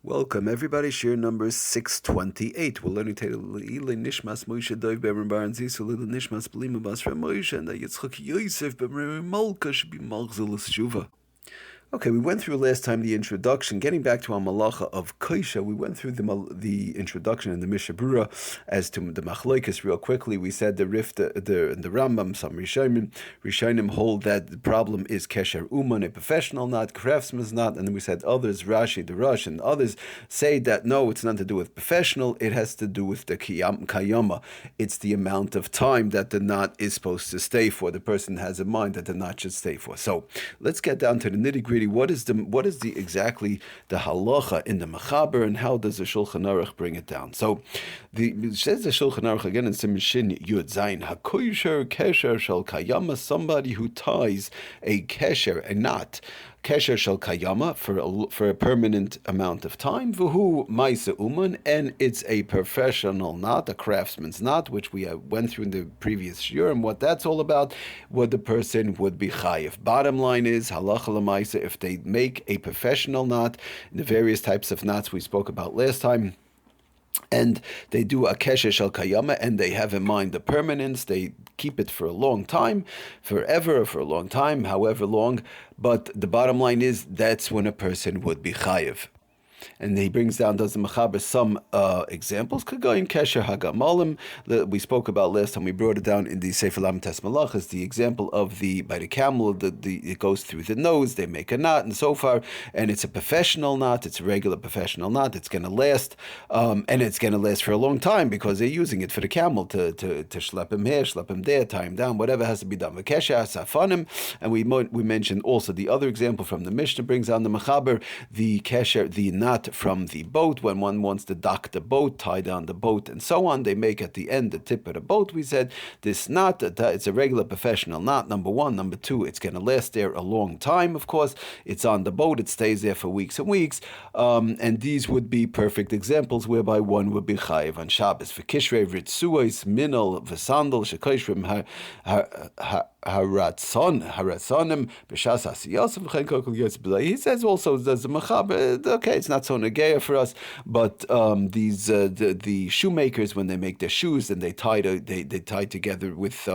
Welcome everybody, Shiur number 628. We're learning today Nishmas Moshe Dov Be'er Baran Zisul Nishmas Belima Basra Moshe and Yitzchak Yosef Be'er Malka should be Malchzulus Shuva. Okay, we went through last time the introduction. Getting back to our malacha of koisha, we went through the introduction in the Mishnah Brura as to the machlokes real quickly. We said the Rambam, some Rishonim hold that the problem is kesher uman, a professional knot, craftsman's knot, and then we said others, Rashi, the Rush, and others say that no, it's nothing to do with professional, it has to do with the kayama. It's the amount of time that the knot is supposed to stay for. The person has in mind that the knot should stay for. So let's get down to the nitty-gritty. What is the exactly the halacha in the mechaber, and how does the Shulchan Aruch bring it down? So it says the Shulchan Aruch again in Siman Shin Yud Zayin, HaKoshair kesher shel kayama, somebody who ties a kesher, a knot, kesher shel kayama, for a permanent amount of time, v'hu ma'isa uman, and it's a professional knot, a craftsman's knot, which we went through in the previous shiur, and what that's all about, what the person would be chayiv. Bottom line is, halacha l'maisa, if they make a professional knot, the various types of knots we spoke about last time, and they do a kesher shel kayama, and they have in mind the permanence, they keep it for a long time, forever, or for a long time, however long, but the bottom line is, that's when a person would be chayiv. And he brings down, does the mechaber, some examples. Kagoyin kesher hagamalim, we spoke about last time. We brought it down in the Sefer Lamed Malachas. The example of by the camel, it goes through the nose. They make a knot and so far, and it's a professional knot. It's a regular professional knot. It's going to last, and it's going to last for a long time because they're using it for the camel to schlep him here, schlep him there, tie him down, whatever has to be done. V'kesher safanim, and we mentioned also the other example from the Mishnah brings down the mechaber, the kesher, the knot from the boat, when one wants to dock the boat, tie down the boat, and so on. They make at the end the tip of the boat. We said this knot, it's a regular professional knot, number one. Number two, it's going to last there a long time, of course. It's on the boat, it stays there for weeks and weeks, and these would be perfect examples whereby one would be chayiv on Shabbos. For kishrei ritzuos minol v'sandal shekoshrim haratzonim b'shas asiyos v'chein kokol yotz b'lei. He says also, there's a mechaber, okay, it's not so negeya for us, but the shoemakers, when they make their shoes, and they tie together with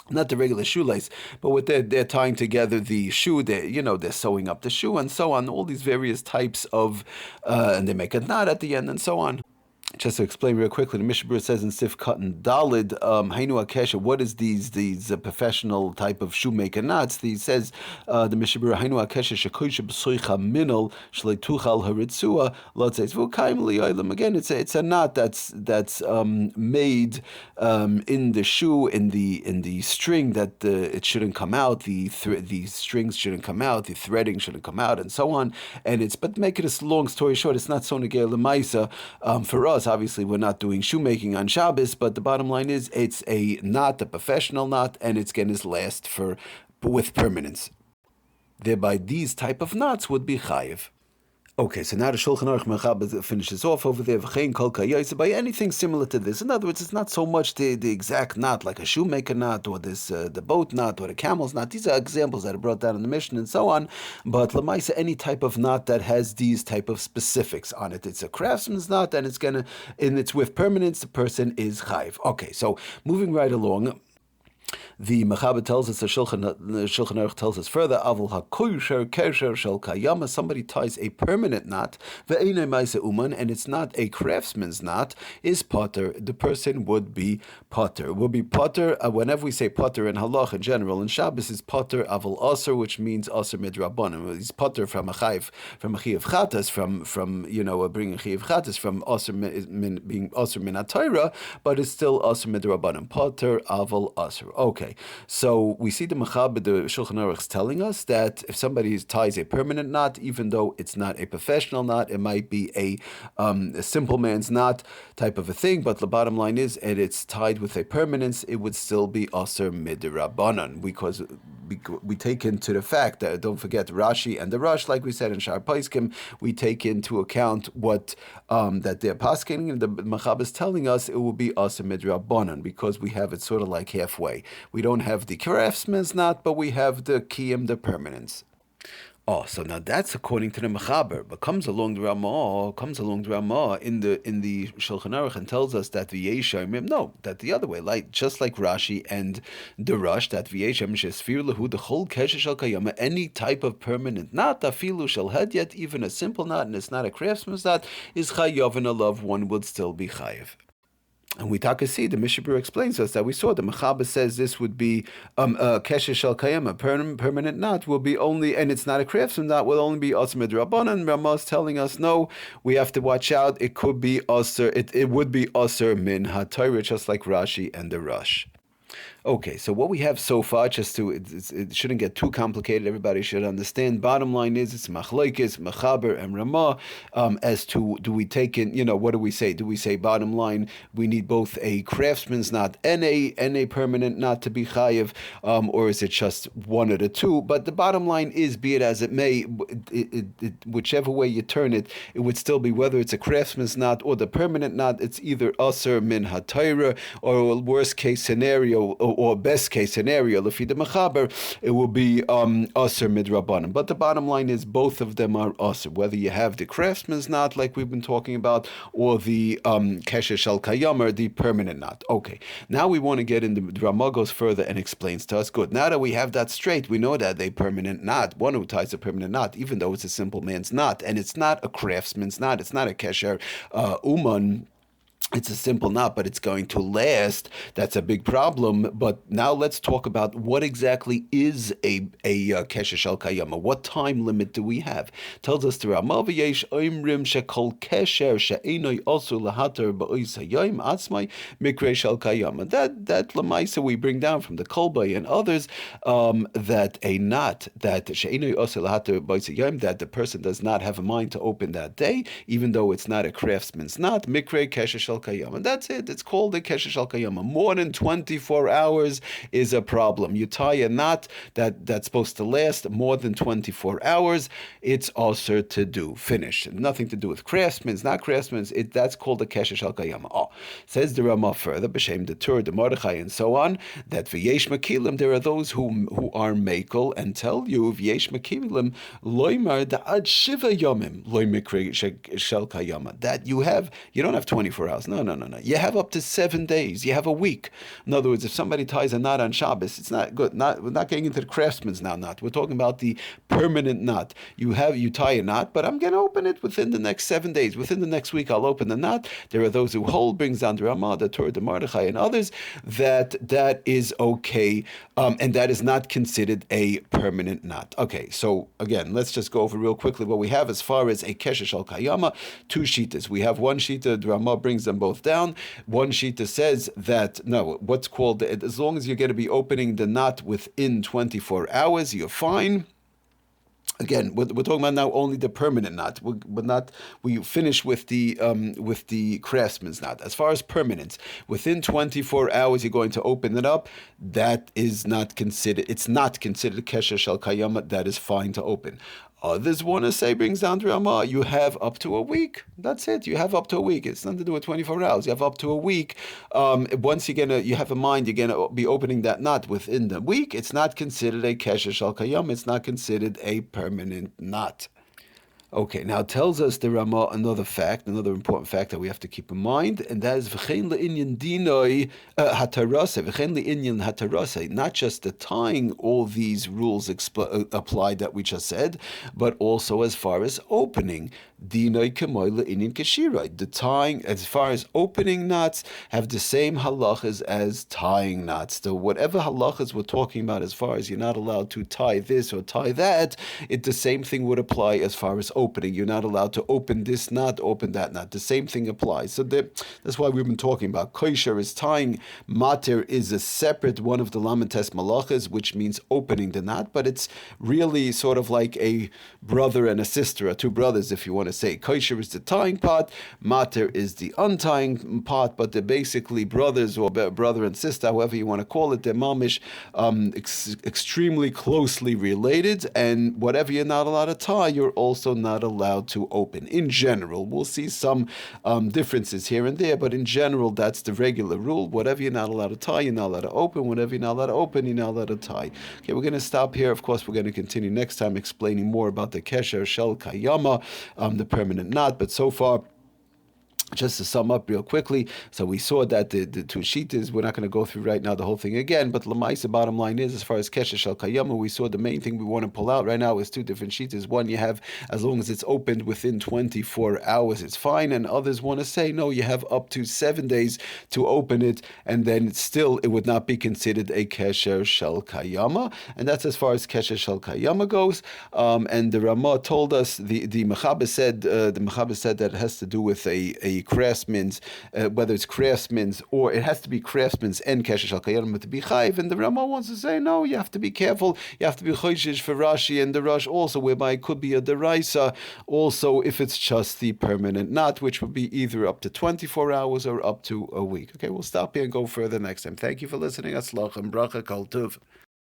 not the regular shoelace, but with they're tying together the shoe. They're sewing up the shoe and so on. All these various types of, and they make a knot at the end and so on. Just to explain real quickly, the Mishnah Berurah says in Sif Katan Dalid, Hainu Akesha, what is these professional type of shoemaker knots? He says, the Mishnah Berurah, Hainu Akesha shekosha b'soicha minol shleituchal haritzua lotzeis v'ukaim li'olam. Again, it's a knot that's made in the shoe, in the string, that it shouldn't come out, the strings shouldn't come out, the threading shouldn't come out, and so on. But make it a long story short, it's not so negei l'maisa for us. Obviously, we're not doing shoemaking on Shabbos, but the bottom line is, it's a knot, a professional knot, and it's going to last with permanence. Thereby, these type of knots would be chayiv. Okay, so now the Shulchan Aruch Mechaber finishes off over there, v'chein kol kayos, by anything similar to this. In other words, it's not so much the exact knot, like a shoemaker knot, or the boat knot, or the camel's knot. These are examples that are brought down in the Mishnah and so on. But l'maisa, any type of knot that has these type of specifics on it. It's a craftsman's knot, and it's with permanence, the person is chayiv. Okay, so moving right along, the Mechaber tells us, the Shulchan Aruch tells us further, Avol HaKoshair kesher shel kayama, somebody ties a permanent knot, ve'einay ma'aseh uman, and it's not a craftsman's knot, is potter. The person would be potter. Whenever we say potter in halach in general, in Shabbos is potter avol aser, which means aser midrabanan. He's potter from a chiyuv chatas, from bringing chiyuv chatas, from aser being aser min haTorah, but it's still aser midrabanan. Potter avol aser. Okay, so we see the Mechaber, the Shulchan Aruch, is telling us that if somebody ties a permanent knot, even though it's not a professional knot, it might be a simple man's knot type of a thing, but the bottom line is, and it's tied with a permanence, it would still be aser midrabanan, because we take into the fact that, don't forget, Rashi and the Rush, like we said in Shar Paiskim, we take into account what that they're paskening, and the Mechaber is telling us it will be aser midrabanan, because we have it sort of like halfway. We don't have the craftsman's knot, but we have the kiyum, the permanence. Oh, so now that's according to the Mechaber, but comes along the Ramah in the Shulchan Aruch and tells us that v'yeshayim, no, that the other way, like just like Rashi and the Rush, that v'yeshayim shesfir lehu the whole kesher shel kayama, any type of permanent knot, afilu shel hedyet, even a simple knot, and it's not a craftsman's knot, is chayav and a love, one would still be chayav. And we see the Mishabur explains to us that we saw the Mechaber says this would be kesher shel kayama, permanent knot will be only, and it's not a craftsman knot, will only be aser midrabanan. Ramah is telling us no, we have to watch out. It could be aser, it would be aser min haTorah, just like Rashi and the Rush. Okay, so what we have so far, just to, it shouldn't get too complicated, everybody should understand. Bottom line is, it's Machlokes, Mechaber, and Ramah, as to, do we take in, what do we say? Do we say, bottom line, we need both a craftsman's knot and a permanent knot to be chayiv, or is it just one of the two? But the bottom line is, be it as it may, whichever way you turn it, it would still be, whether it's a craftsman's knot or the permanent knot, it's either aser min haTorah, or worst case scenario, or best case scenario, lefi the Mechaber, it will be aser midrabanan. But the bottom line is both of them are aser, whether you have the craftsman's knot like we've been talking about, or the kesher shel kayama, the permanent knot. Okay, now we want to get into, the Ramah goes further and explains to us, good, now that we have that straight, we know that a permanent knot, one who ties a permanent knot, even though it's a simple man's knot, and it's not a craftsman's knot, it's not a kesher uman, it's a simple knot, but it's going to last. That's a big problem. But now let's talk about what exactly is a kesher shel kayama. What time limit do we have? Tells us the Ramah v'yesh oimrim shekol kesher she'enoi osu lahater ba'ois hayom atzmai mikrei shel kayama. That lemaisa we bring down from the Kolbai and others, that a knot that she'enoi osu lahater ba'ois hayom, that the person does not have a mind to open that day, even though it's not a craftsman's knot, mikrei kesher shel kayama. And that's it. It's called a kesher shel kayama. More than 24 hours is a problem. You tie a knot that's supposed to last more than 24 hours, it's also to do. Finished. Nothing to do with craftsmen, not craftsmen. That's called a kesher shel kayama. Oh, says the Ramah further, b'shem the Tur, the Mordechai, and so on, that v'yesh makilim, there are those who are makel and tell you v'yesh makilim loymar da'ad shiva yomim loy mikre shel kayama, that you don't have 24 hours. No. You have up to 7 days. You have a week. In other words, if somebody ties a knot on Shabbos, it's not good. We're not getting into the craftsman's knot. We're talking about the permanent knot. You tie a knot, but I'm going to open it within the next 7 days. Within the next week, I'll open the knot. There are those who hold, brings down the Ramah, the Torah, the Mordechai, and others, that is okay, and that is not considered a permanent knot. Okay, so again, let's just go over real quickly what we have as far as a kesher shel kayama. Two shitas. We have one shita, the Ramah brings them both down. One shita says that, no, what's called, as long as you're going to be opening the knot within 24 hours, you're fine. Again, we're talking about now only the permanent knot. We finish with the craftsman's knot. As far as permanence, within 24 hours you're going to open it up. That is not considered. It's not considered kesher shel kayama. That is fine to open. Others want to say, brings down to Ramah, you have up to a week. That's it. You have up to a week. It's nothing to do with 24 hours. You have up to a week. Once you have a mind, you're going to be opening that knot within the week. It's not considered a kesher shel kayam. It's not considered a permanent knot. Okay, now tells us the Ramah another important fact that we have to keep in mind, and that is v'chein le'inyan dinoi hatarase, v'chein le'inyan hatarase. Not just the tying, all these rules applied that we just said, but also as far as opening. Dinoi k'moy le'inyan keshiroi. The tying, as far as opening knots, have the same halachas as tying knots. So whatever halachas we're talking about, as far as you're not allowed to tie this or tie that, the same thing would apply as far as opening. You're not allowed to open this knot, open that knot. The same thing applies. So that's why we've been talking about kosher is tying. Matir is a separate one of the lamentes malachas, which means opening the knot, but it's really sort of like a brother and a sister, or two brothers, if you want to say. Kosher is the tying pot, mater is the untying pot, but they're basically brothers or brother and sister, however you want to call it. They're mamish, extremely closely related, and whatever you're not allowed to tie, you're also not allowed to open. In general, we'll see some differences here and there, but in general, that's the regular rule. Whatever you're not allowed to tie, you're not allowed to open. Whatever you're not allowed to open, you're not allowed to tie. Okay, we're going to stop here. Of course, we're going to continue next time explaining more about the kesher shel kayama, the permanent knot, but so far, just to sum up real quickly, so we saw that the two shitas, we're not going to go through right now the whole thing again, but Lamaisa, bottom line is, as far as Kesher Shel Kayama, we saw the main thing we want to pull out right now is two different shitas. One, you have, as long as it's opened within 24 hours, it's fine, and others want to say, no, you have up to 7 days to open it, and then still it would not be considered a Kesher Shel Kayama, and that's as far as Kesher Shel Kayama goes, and the Ramah told us, the Mechaber said that it has to do with a craftsman's, whether it's craftsman's or it has to be craftsman's and Kesher Shel Kayama to be chayiv, and the Rama wants to say no, you have to be careful, you have to be choishish for Rashi and the Rush also, whereby it could be a deraisa also if it's just the permanent knot, which would be either up to 24 hours or up to a week. Okay, we'll stop here and go further next time. Thank you for listening. Atzlach and bracha kol tuv.